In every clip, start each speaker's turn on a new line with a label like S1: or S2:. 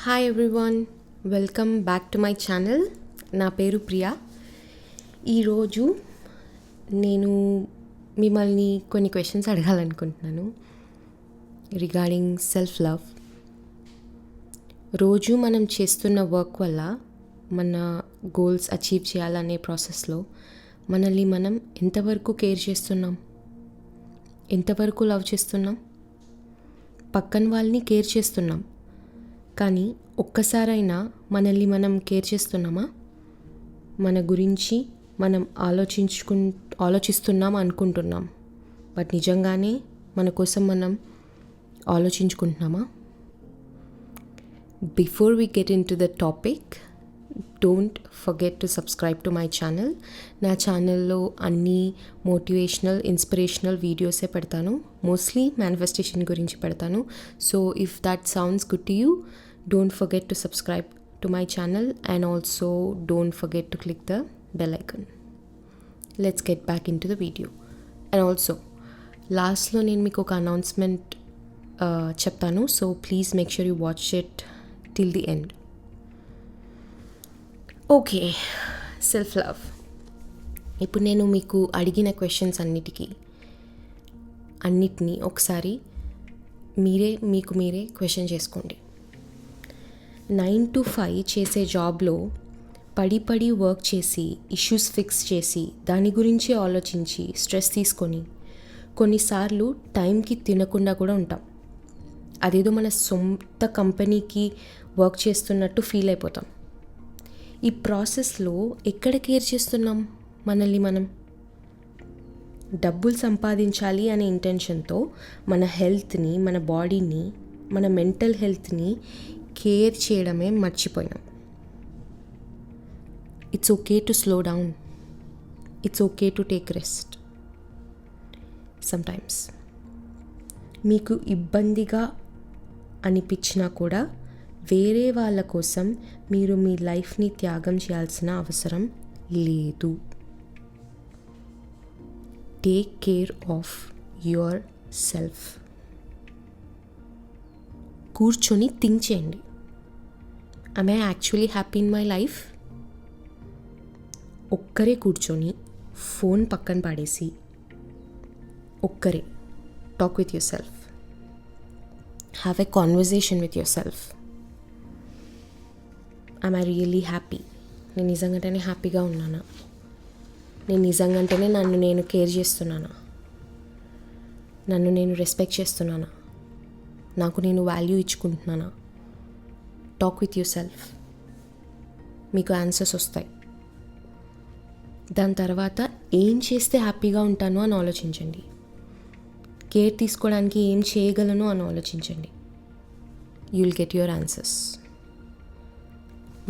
S1: Hi everyone, welcome back to my channel. నా పేరు ప్రియా. ఈరోజు నేను మిమ్మల్ని కొన్ని క్వశ్చన్స్ అడగాలనుకుంటున్నాను రిగార్డింగ్ సెల్ఫ్ లవ్. రోజు మనం చేస్తున్న వర్క్ వల్ల మన గోల్స్ అచీవ్ చేయాలనే ప్రాసెస్లో మనల్ని మనం ఎంతవరకు కేర్ చేస్తున్నాం, ఎంతవరకు లవ్ చేస్తున్నాం? పక్కన వాళ్ళని కేర్ చేస్తున్నాం, కానీ ఒక్కసారైనా మనల్ని మనం కేర్ చేస్తున్నామా? మన గురించి మనం ఆలోచిస్తున్నాం అనుకుంటున్నాం, బట్ నిజంగానే మన కోసం మనం ఆలోచించుకుంటున్నామా? Before we get into the topic, don't forget to subscribe to my channel. నా ఛానల్లో అన్ని మోటివేషనల్, ఇన్స్పిరేషనల్ వీడియోసే పెడతాను. మోస్ట్లీ మేనిఫెస్టేషన్ గురించి పెడతాను. So if that sounds good to you, don't forget to subscribe to my channel and also don't forget to click the bell icon. Let's get back into the video. And also లాస్ట్లో నేను మీకు ఒక announcement చెప్తాను, so please make sure you watch it till the end. Okay, self love. ఇప్పుడు నేను మీకు అడిగిన questions అన్నిటినీ ఒకసారి మీకు మీరే క్వశ్చన్ చేసుకోండి. 9 to 5 చేసే జాబ్లో పడి వర్క్ చేసి, ఇష్యూస్ ఫిక్స్ చేసి, దాని గురించి ఆలోచించి స్ట్రెస్ తీసుకొని కొన్నిసార్లు టైంకి తినకుండా కూడా ఉంటాం. అదేదో మన సొంత కంపెనీకి వర్క్ చేస్తున్నట్టు ఫీల్ అయిపోతాం. ఈ ప్రాసెస్లో ఎక్కడ కేర్ చేస్తున్నాం మనల్ని మనం? డబ్బులు సంపాదించాలి అనే ఇంటెన్షన్తో మన హెల్త్ని, మన బాడీని, మన మెంటల్ హెల్త్ని కేర్ చేయడమే మర్చిపోయినాం. It's okay to slow down, it's okay to take rest. Sometimes మీకు ఇబ్బందిగా అనిపించినా కూడా వేరే వాళ్ళ కోసం మీరు మీ లైఫ్ని త్యాగం చేయాల్సిన అవసరం లేదు. Take care of your self. కూర్చొని థింక్ చేయండి, am I actually happy in my life? ఒక్కరే కూర్చొని ఫోన్ పక్కన పడేసి ఒక్కరే talk with your self, have a conversation with your self. am I really happy? నేను నిజంగానే హ్యాపీగా ఉన్నానా? నేను నిజంగానే నన్ను నేను కేర్ చేస్తున్నానా? నన్ను నేను రెస్పెక్ట్ చేస్తున్నానా? నాకు నేను వాల్యూ ఇచ్చుకుంటున్నానా? Talk with yourself. మీకు ఆన్సర్స్ వస్తాయి. దాని తర్వాత ఏం చేస్తే హ్యాపీగా ఉంటాను అని ఆలోచించండి. కేర్ తీసుకోవడానికి ఏం చేయగలను అని ఆలోచించండి. You will get your answers.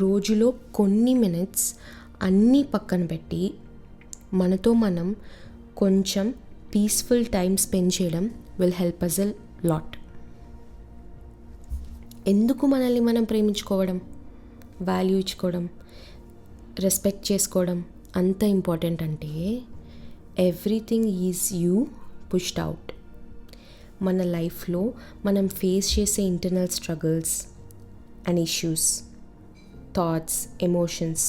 S1: రోజులో కొన్ని మినిట్స్ అన్నీ పక్కన పెట్టి మనతో మనం కొంచెం పీస్ఫుల్ టైం స్పెండ్ చేయడం will help us a lot. ఎందుకు మనల్ని మనం ప్రేమించుకోవడం, వాల్యూ ఇచ్చుకోవడం, రెస్పెక్ట్ చేసుకోవడం అంత ఇంపార్టెంట్ అంటే everything is you pushed out. మన లైఫ్లో మనం ఫేస్ చేసే internal struggles and issues, thoughts, emotions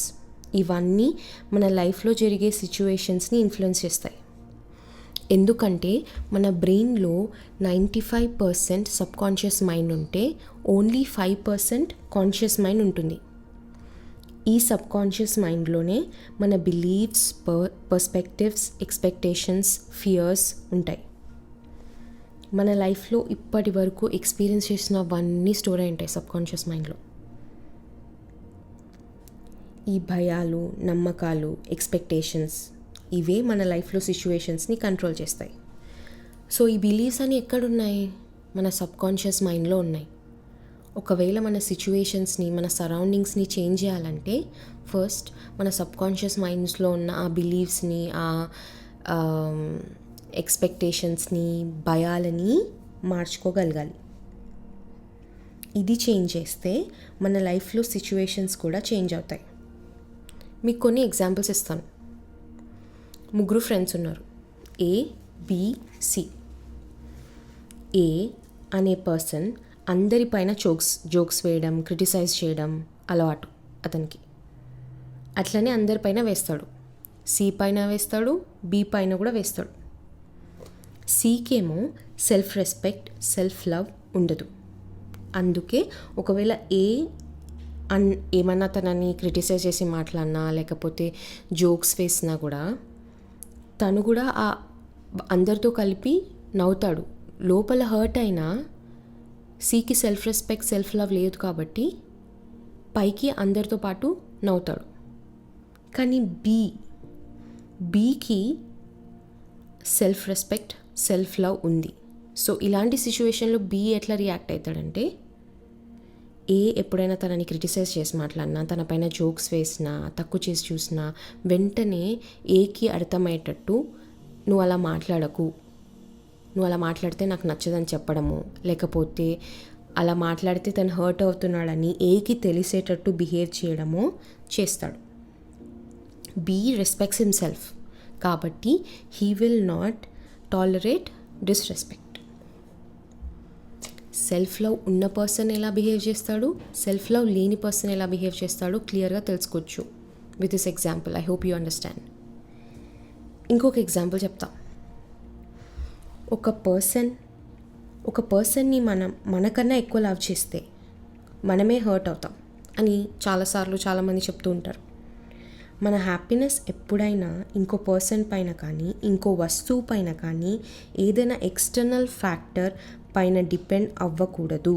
S1: ఇవన్నీ మన లైఫ్లో జరిగే సిచ్యువేషన్స్ని ఇన్ఫ్లుయెన్స్ చేస్తాయి. ఎందుకంటే మన బ్రెయిన్లో 95% సబ్కాన్షియస్ మైండ్ ఉంటే ఓన్లీ 5% కాన్షియస్ మైండ్ ఉంటుంది. ఈ సబ్కాన్షియస్ మైండ్లోనే మన బిలీఫ్స్, పర్స్పెక్టివ్స్, ఎక్స్పెక్టేషన్స్, ఫియర్స్ ఉంటాయి. మన లైఫ్లో ఇప్పటి వరకు ఎక్స్పీరియన్స్ చేసినవన్నీ స్టోర్ అయి ఉంటాయి సబ్కాన్షియస్ మైండ్లో. ఈ భయాలు, నమ్మకాలు, ఎక్స్పెక్టేషన్స్ ఇవే మన లైఫ్లో సిచ్యువేషన్స్ని కంట్రోల్ చేస్తాయి. సో ఈ బిలీఫ్స్ అన్నీ ఎక్కడున్నాయి? మన సబ్కాన్షియస్ మైండ్లో ఉన్నాయి. ఒకవేళ మన సిచ్యువేషన్స్ని, మన సరౌండింగ్స్ని చేంజ్ చేయాలంటే ఫస్ట్ మన సబ్కాన్షియస్ మైండ్స్లో ఉన్న ఆ బిలీఫ్స్ని, ఆ ఎక్స్పెక్టేషన్స్ని, భయాలని మార్చుకోగలగాలి. ఇది చేంజ్ చేస్తే మన లైఫ్లో సిచ్యువేషన్స్ కూడా చేంజ్ అవుతాయి. మీకు కొన్ని ఎగ్జాంపుల్స్ ఇస్తాను. 3 ఫ్రెండ్స్ ఉన్నారు, A, B, C. A అనే పర్సన్ అందరిపైన జోక్స్ వేయడం, క్రిటిసైజ్ చేయడం అలవాటు అతనికి. అట్లనే అందరిపైన వేస్తాడు. సి పైన వేస్తాడు, బి పైన కూడా వేస్తాడు. సికేమో సెల్ఫ్ రెస్పెక్ట్, సెల్ఫ్ లవ్ ఉండదు. అందుకే ఒకవేళ ఏమన్నా తనని క్రిటిసైజ్ చేసి మాట్లాడినా లేకపోతే జోక్స్ వేసినా కూడా తను కూడా అందరితో కలిపి నవ్వుతాడు. లోపల హర్ట్ అయినా సికి సెల్ఫ్ రెస్పెక్ట్, సెల్ఫ్ లవ్ లేదు కాబట్టి పైకి అందరితో పాటు నవ్వుతాడు. కానీ బీకి సెల్ఫ్ రెస్పెక్ట్, సెల్ఫ్ లవ్ ఉంది. సో ఇలాంటి సిచ్యువేషన్లో బి ఎట్లా రియాక్ట్ అవుతాడంటే, ఎప్పుడైనా తనని క్రిటిసైజ్ చేసి మాట్లాడినా, తన పైన జోక్స్ వేసినా, తక్కువ చేసి చూసినా వెంటనే ఏకి అర్థమయ్యేటట్టు నువ్వు అలా మాట్లాడకు, నువ్వు అలా మాట్లాడితే నాకు నచ్చదని చెప్పడము, లేకపోతే అలా మాట్లాడితే తను హర్ట్ అవుతున్నాడని ఏకి తెలిసేటట్టు బిహేవ్ చేయడమో చేస్తాడు. బీ రెస్పెక్ట్స్ హిమ్సెల్ఫ్ కాబట్టి he will not tolerate disrespect. Self love ఉన్న పర్సన్ ఎలా బిహేవ్ చేస్తాడు, సెల్ఫ్ లవ్ లేని పర్సన్ ఎలా బిహేవ్ చేస్తాడో క్లియర్గా తెలుసుకోవచ్చు with this example. I hope you understand. ఇంకొక ఎగ్జాంపుల్ చెప్తా. ఒక పర్సన్ని మనకన్నా ఎక్కువ లవ్ చేస్తే మనమే హర్ట్ అవుతాం అని చాలాసార్లు చాలామంది చెప్తూ ఉంటారు. మన హ్యాపీనెస్ ఎప్పుడైనా ఇంకో పర్సన్ పైన కానీ, ఇంకో వస్తువు పైన కానీ, ఏదైనా ఎక్స్టర్నల్ ఫ్యాక్టర్ పైన డిపెండ్ అవ్వకూడదు.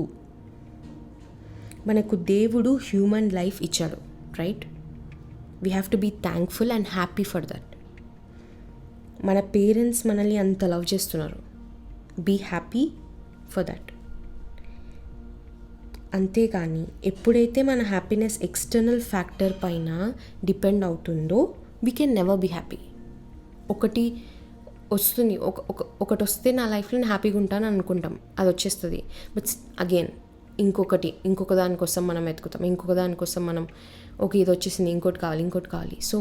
S1: మనకు దేవుడు హ్యూమన్ లైఫ్ ఇచ్చాడు, right? We have to be thankful and happy for that. మన పేరెంట్స్ మనల్ని అంత లవ్ చేస్తున్నారు, బీ హ్యాపీ ఫర్ దట్. అంతేగాని ఎప్పుడైతే మన హ్యాపీనెస్ ఎక్స్టర్నల్ ఫ్యాక్టర్ పైన డిపెండ్ అవుతుందో we can never be happy. ఒకటి వస్తే నా లైఫ్లో నేను హ్యాపీగా ఉంటాను అనుకుంటాం, అది వచ్చేస్తుంది. బట్ అగైన్ ఇంకొక దానికోసం మనం వెతుకుతాం, ఇంకొక దానికోసం మనం ఇది వచ్చేసింది, ఇంకోటి కావాలి. సో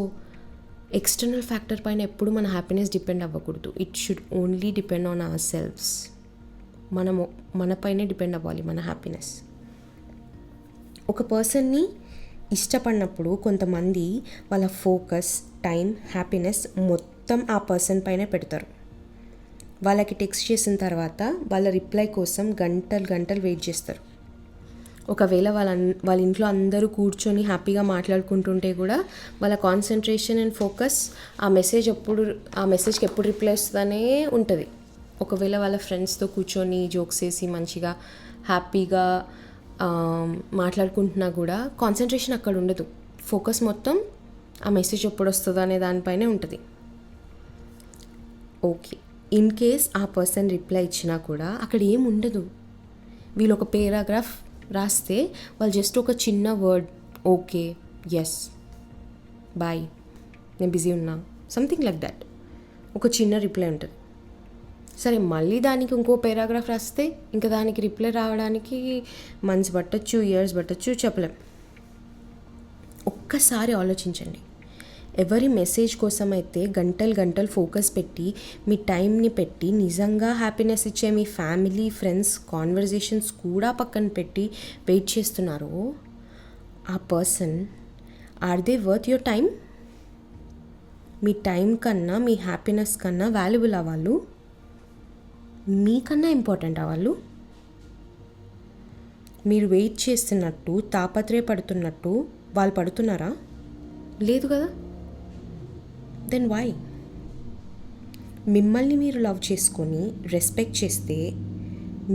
S1: ఎక్స్టర్నల్ ఫ్యాక్టర్ పైన ఎప్పుడు మన హ్యాపీనెస్ డిపెండ్ అవ్వకూడదు. It should only depend on hour selves. మన పైనే డిపెండ్ అవ్వాలి మన హ్యాపీనెస్. ఒక పర్సన్ని ఇష్టపడినప్పుడు కొంతమంది వాళ్ళ ఫోకస్, టైం, హ్యాపీనెస్ మొత్తం ఆ పర్సన్ పైనే పెడతారు. వాళ్ళకి టెక్స్ట్ చేసిన తర్వాత వాళ్ళ రిప్లై కోసం గంటలు వెయిట్ చేస్తారు. ఒకవేళ వాళ్ళ ఇంట్లో అందరూ కూర్చొని హ్యాపీగా మాట్లాడుకుంటుంటే కూడా వాళ్ళ కాన్సన్ట్రేషన్ అండ్ ఫోకస్ ఆ మెసేజ్కి ఎప్పుడు రిప్లై వస్తుందనే ఉంటుంది. ఒకవేళ వాళ్ళ ఫ్రెండ్స్తో కూర్చొని జోక్స్ వేసి మంచిగా హ్యాపీగా మాట్లాడుకుంటున్నా కూడా కాన్సన్ట్రేషన్ అక్కడ ఉండదు. ఫోకస్ మొత్తం ఆ మెసేజ్ ఎప్పుడు వస్తుందో అనే దానిపైనే ఉంటుంది. ఓకే, ఇన్ కేస్ ఆ పర్సన్ రిప్లై ఇచ్చినా కూడా అక్కడ ఏం ఉండదు. వీళ్ళు ఒక పేరాగ్రాఫ్ రాస్తే వాళ్ళు జస్ట్ ఒక చిన్న వర్డ్, ఓకే, ఎస్, బాయ్, నేను బిజీ ఉన్నా, సంథింగ్ లైక్ దట్, ఒక చిన్న రిప్లై ఉంటుంది. సరే, మళ్ళీ దానికి ఇంకో పేరాగ్రాఫ్ రాస్తే ఇంకా దానికి రిప్లై రావడానికి మంత్స్ పట్టచ్చు, ఇయర్స్ పట్టచ్చు, చెప్పలేం. ఒక్కసారి ఆలోచించండి. ఎవరి మెసేజ్ కోసం అయితే గంటలు ఫోకస్ పెట్టి మీ టైంని పెట్టి నిజంగా హ్యాపీనెస్ ఇచ్చే మీ ఫ్యామిలీ, ఫ్రెండ్స్ కాన్వర్జేషన్స్ కూడా పక్కన పెట్టి వెయిట్ చేస్తున్నారో ఆ person, or they worth your time? మీ టైం కన్నా, మీ హ్యాపీనెస్ కన్నా వాల్యుబుల్ అవ్వాలి, మీకన్నా ఇంపార్టెంట్ అవ్వాలి. మీరు వెయిట్ చేస్తున్నట్టు, తాపత్రయపడుతున్నట్టు వాళ్ళు పడుతున్నారా? లేదు కదా. Then why? మిమ్మల్ని మీరు లవ్ చేసుకొని రెస్పెక్ట్ చేస్తే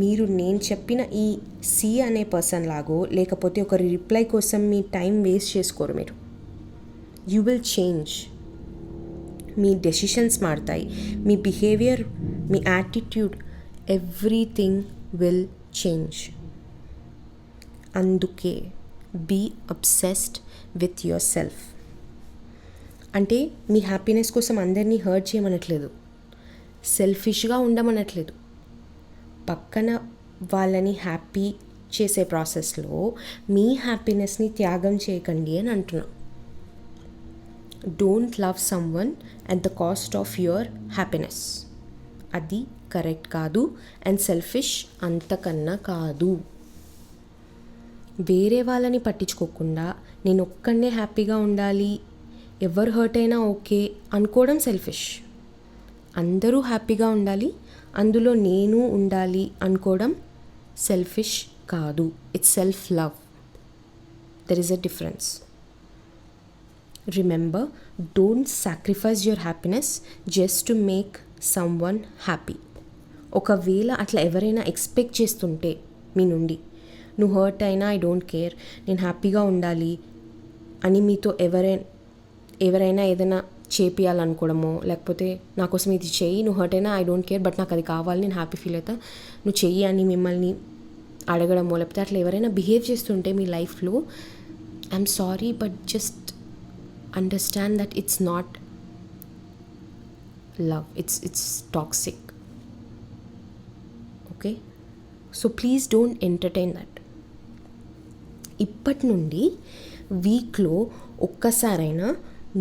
S1: మీరు నేను చెప్పిన ఈ సి అనే పర్సన్ లాగో లేకపోతే ఒకరి రిప్లై కోసం మీ టైం వేస్ట్ చేసుకోరు. మీరు యూ విల్ చేంజ్. మీ డెసిషన్స్ మారుతాయి, మీ బిహేవియర్, మీ యాటిట్యూడ్, ఎవ్రీథింగ్ విల్ చేంజ్. అందుకే be obsessed with yourself. అంటే మీ హ్యాపీనెస్ కోసం అందరినీ హర్ట్ చేయమనట్లేదు, సెల్ఫిష్గా ఉండమనట్లేదు. పక్కన వాళ్ళని హ్యాపీ చేసే ప్రాసెస్లో మీ హ్యాపీనెస్ని త్యాగం చేయకండి అని అంటున్నా. Don't love someone at the cost of your happiness. అది కరెక్ట్ కాదు అండ్ సెల్ఫిష్ అంతకన్నా కాదు. వేరే వాళ్ళని పట్టించుకోకుండా నేను ఒక్కనే హ్యాపీగా ఉండాలి, ఎవరు హర్ట్ అయినా ఓకే అనుకోవడం సెల్ఫిష్. అందరూ హ్యాపీగా ఉండాలి, అందులో నేను ఉండాలి అనుకోవడం సెల్ఫిష్ కాదు. It's self love. There is a difference. Remember, don't sacrifice your happiness just to make some one happy. ఒకవేళ అట్లా ఎవరైనా ఎక్స్పెక్ట్ చేస్తుంటే మీ నుండి, నువ్వు హర్ట్ అయినా ఐ డోంట్ కేర్, నేను హ్యాపీగా ఉండాలి అని మీతో ఎవరైనా ఏదైనా చేపియాలనుకోవడమో, లేకపోతే నా కోసం ఇది చెయ్యి, నువ్వు హర్ట్ అయినా ఐ డోంట్ కేర్ బట్ నాకు అది కావాలి, నేను హ్యాపీ ఫీల్ అవుతా, నువ్వు చెయ్యి అని మిమ్మల్ని అడగడమో, లేకపోతే అట్లా ఎవరైనా బిహేవ్ చేస్తుంటే మీ లైఫ్లో, I'm sorry but just understand that it's not love, it's toxic. Okay, so please don't entertain that. ఇప్పటి నుండి వీక్లో ఒక్కసారైనా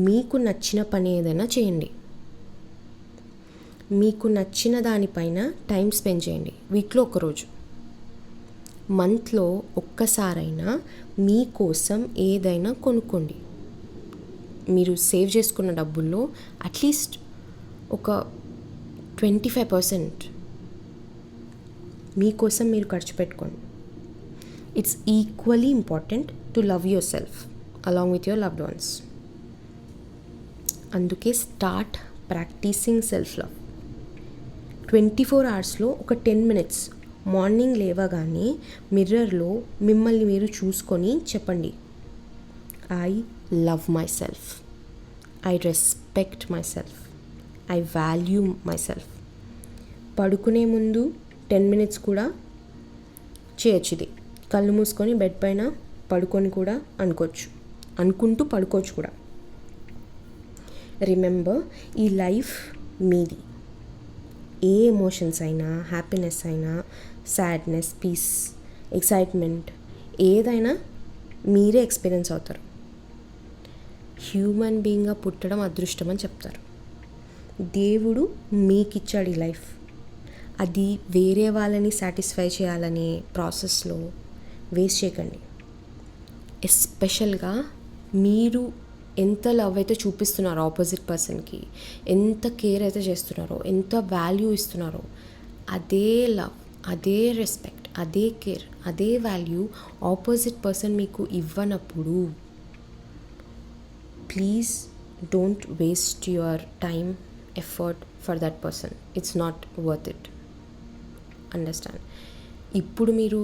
S1: మీకు నచ్చిన పని ఏదైనా చేయండి. మీకు నచ్చిన దానిపైన టైం స్పెండ్ చేయండి. వీక్లో ఒకరోజు, మంత్లో ఒక్కసారైనా మీకోసం ఏదైనా కొనుక్కోండి. మీరు సేవ్ చేసుకున్న డబ్బుల్లో అట్లీస్ట్ ఒక 25% మీకోసం మీరు ఖర్చు పెట్టుకోండి. It's equally important to love your self along with your loved ones. అందుకే స్టార్ట్ ప్రాక్టీసింగ్ సెల్ఫ్ లవ్. 24 అవర్స్లో ఒక 10 minutes మార్నింగ్ లేవగానే మిర్రర్లో మిమ్మల్ని మీరు చూసుకొని చెప్పండి, I love my self, I respect my self, I value my self. పడుకునే ముందు 10 minutes కూడా చేయొచ్చు. ఇది కళ్ళు మూసుకొని బెడ్ పైన పడుకొని కూడా అనుకుంటూ పడుకోవచ్చు కూడా. రిమెంబర్, ఈ లైఫ్ మీది. ఏ ఎమోషన్స్ అయినా, హ్యాపీనెస్ అయినా, సాడ్నెస్, పీస్, ఎక్సైట్మెంట్ ఏదైనా మీరే ఎక్స్పీరియన్స్ అవుతారు. హ్యూమన్ బీయింగ్గా పుట్టడం అదృష్టం అని చెప్తారు. దేవుడు మీకు ఇచ్చాడు ఈ లైఫ్. అది వేరే వాళ్ళని సాటిస్ఫై చేయాలనే ప్రాసెస్లో వేస్ట్ చేయకండి. ఎస్పెషల్గా మీరు ఎంత లవ్ అయితే చూపిస్తున్నారో ఆపోజిట్ పర్సన్కి, ఎంత కేర్ అయితే చేస్తున్నారో, ఎంత వాల్యూ ఇస్తున్నారో, అదే లవ్, అదే రెస్పెక్ట్, అదే కేర్, అదే వాల్యూ ఆపోజిట్ పర్సన్ మీకు ఇవ్వనప్పుడు please don't waste your time, effort for that person. It's not worth it. Understand. ఇప్పుడు మీరు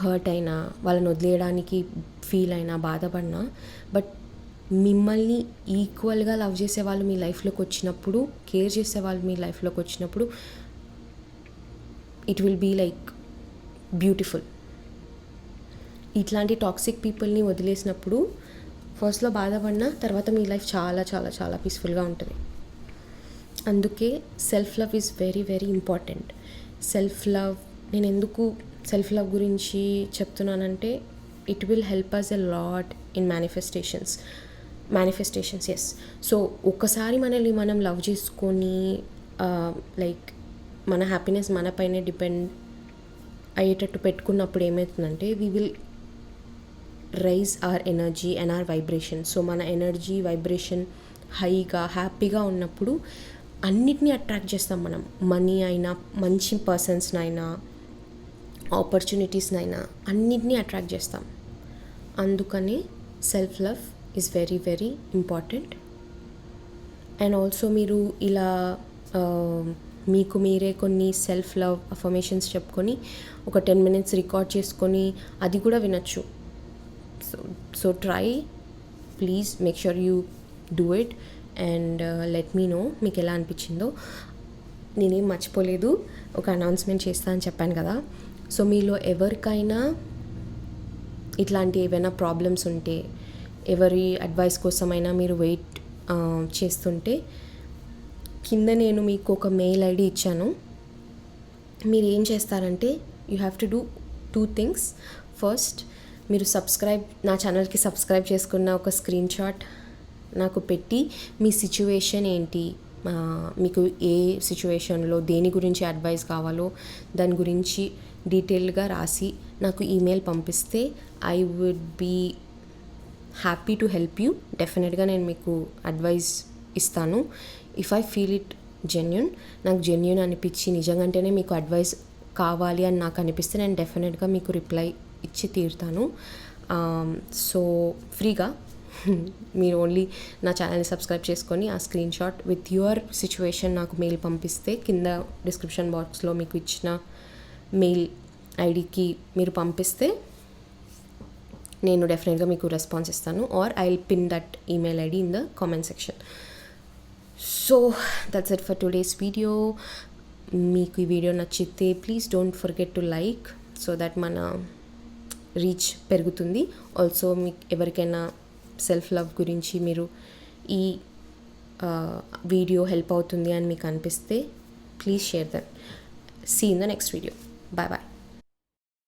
S1: హర్ట్ అయినా, వాళ్ళని వదిలేయడానికి ఫీల్ అయినా, బాధపడినా, బట్ మిమ్మల్ని ఈక్వల్గా లవ్ చేసే వాళ్ళు మీ లైఫ్లోకి వచ్చినప్పుడు, కేర్ చేసే వాళ్ళు మీ లైఫ్లోకి వచ్చినప్పుడు it will be like beautiful. ఇట్లాంటి టాక్సిక్ పీపుల్ని వదిలేసినప్పుడు ఫస్ట్లో బాధపడినా తర్వాత మీ లైఫ్ చాలా చాలా చాలా పీస్ఫుల్గా ఉంటుంది. అందుకే self love is very very important. Self love, నేను ఎందుకు సెల్ఫ్ లవ్ గురించి చెప్తున్నానంటే, it will help us a lot in manifestations. Yes. So ఒక్కసారి మనల్ని మనం లవ్ చేసుకొని లైక్ మన హ్యాపీనెస్ మన పైనే డిపెండ్ అయ్యేటట్టు పెట్టుకున్నప్పుడు ఏమవుతుందంటే, we will rise our energy and hour vibration. So మన ఎనర్జీ, వైబ్రేషన్ హైగా, హ్యాపీగా ఉన్నప్పుడు అన్నిటినీ అట్రాక్ట్ చేస్తాం మనం. మనీ అయినా, మంచి పర్సన్స్నైనా, ఆపర్చునిటీస్నైనా అన్నిటినీ అట్రాక్ట్ చేస్తాం. అందుకని self love is very very important. And also మీరు ఇలా మీకు మీరే కొన్ని సెల్ఫ్ లవ్ అఫర్మేషన్స్ చెప్పుకొని ఒక 10 minutes రికార్డ్ చేసుకొని అది కూడా వినొచ్చు. So try, please make sure you do it and let me know మీకు ఎలా అనిపించిందో. నేనేం మర్చిపోలేదు, ఒక అనౌన్స్మెంట్ చేస్తా అని చెప్పాను కదా. సో మీలో ఎవరికైనా ఇట్లాంటి ఏవైనా ప్రాబ్లమ్స్ ఉంటే, ఎవరి అడ్వైస్ కోసమైనా మీరు వెయిట్ చేస్తుంటే, కింద నేను మీకు ఒక మెయిల్ ఐడి ఇచ్చాను. మీరు ఏం చేస్తారంటే, you have to do 2 things. First, మీరు నా ఛానల్కి సబ్స్క్రైబ్ చేసుకున్న ఒక స్క్రీన్ షాట్ నాకు పెట్టి, మీ సిచ్యువేషన్ ఏంటి, మీకు ఏ సిచ్యువేషన్లో దేని గురించి అడ్వైస్ కావాలో దాని గురించి డీటెయిల్గా రాసి నాకు ఈమెయిల్ పంపిస్తే I would be happy to help you. డెఫినెట్గా నేను మీకు అడ్వైస్ ఇస్తాను. If I feel it genuine, నాకు జెన్యున్ అనిపించి నిజంగానే మీకు అడ్వైస్ కావాలి అని నాకు అనిపిస్తే నేను డెఫినెట్గా మీకు రిప్లై ఇచ్చి తీరుతాను. సో ఫ్రీగా మీరు ఓన్లీ నా ఛానల్ని సబ్స్క్రైబ్ చేసుకొని ఆ screen shot with your situation నాకు మెయిల్ పంపిస్తే కింద డిస్క్రిప్షన్ బాక్స్లో మీకు ఇచ్చిన మెయిల్ ఐడికి మీరు పంపిస్తే నేను డెఫినెట్గా మీకు రెస్పాన్స్ ఇస్తాను. Or I will pin that email ID in the comment section. So that's it for today's video. మీకు ఈ వీడియో నచ్చితే please don't forget to like so that మన రీచ్ పెరుగుతుంది. ఆల్సో మీకు ఎవరికైనా సెల్ఫ్ లవ్ గురించి మీరు ఈ వీడియో హెల్ప్ అవుతుంది అని మీకు అనిపిస్తే please share that. See in the next video. Bye bye.